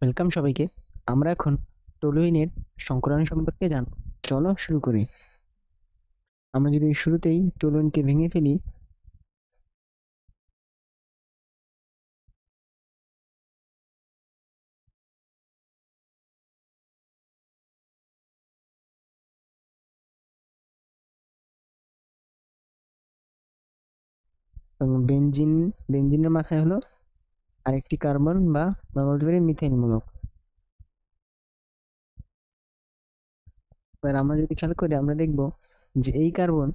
Welcome সবাইকে। আমরা এখন টলুইনের সংকরণ সম্পর্কে জানব। চলো শুরু করি। আমরা যদি শুরুতেই টলুইনকে ভেঙে ফেলি, এবং বেনজিনের মাথায় হলো আরেকটি কার্বন বা বলতে পারি মিথাইল মূলক। এবার আমরা যদি খেয়াল করি আমরা দেখব যে এই কার্বন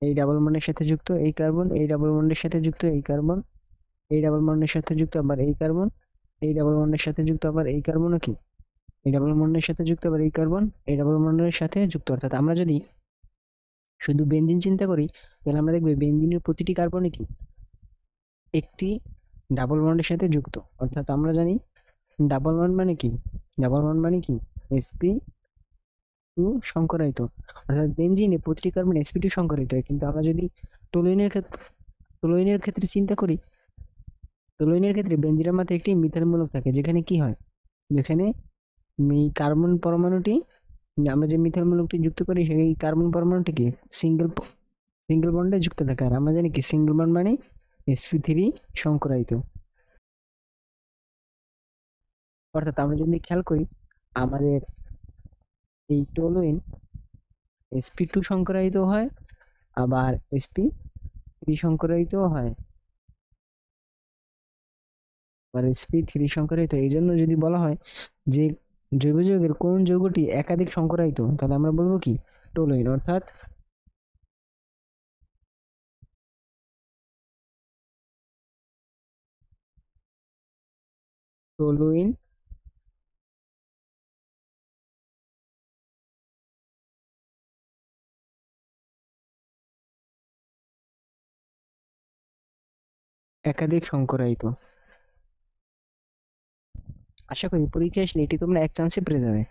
এই ডাবল বন্ডের সাথে যুক্ত, এই কার্বন এই ডাবল বন্ডের সাথে যুক্ত, এই কার্বন এই ডাবল বন্ডের সাথে যুক্ত, আবার এই কার্বন এই ডাবল বন্ডের সাথে যুক্ত, আবার এই কার্বনও কি এই ডাবল বন্ডের সাথে যুক্ত, আবার এই কার্বন এই ডাবল বন্ডের সাথে যুক্ত। অর্থাৎ আমরা যদি শুধু বেনজিন চিন্তা করি তাহলে আমরা দেখব বেনজিনের প্রতিটি কার্বনে কি একটি ডাবল বন্ডের সাথে যুক্ত। অর্থাৎ আমরা জানি ডাবল বন্ড মানে কি, ডাবল বন্ড মানে কি sp2 সংকরায়িত। অর্থাৎ বেনজিনে প্রতিটি কার্বন sp2 সংকরায়িত হয়। কিন্তু আমরা যদি টলুইনের ক্ষেত্রে চিন্তা করি, টলুইনের ক্ষেত্রে বেনজিনের মাথায় একটি মিথাইল মূলক থাকে, যেখানে কি হয়, যেখানে কার্বন পরমাণুটি আমরা যে মিথাইল মূলকটি যুক্ত করি সেই কার্বন পরমাণুটি কি সিঙ্গেল সিঙ্গেল বন্ডে যুক্ত থাকে। আর আমরা জানি কি সিঙ্গেল বন্ড মানে sp3 সংকরায়িত। অর্থাৎ আমরা যদি খেয়াল করি আমাদের এই টলুইন sp2 সংকরায়িত হয়, আবার sp3 সংকরায়িত হয়, আবার sp3 সংকরায়িত। এই জন্য যদি বলা হয় যে জৈব যৌগের কোন যৌগটি একাধিক সংকরায়িত, তাহলে আমরা বলবো কি টলুইন। অর্থাৎ টলুইন একাধিক সংকরায়িত। আশা করি পরীক্ষা আসলে এটি তোমরা এক চান্সে পেরে যাবে।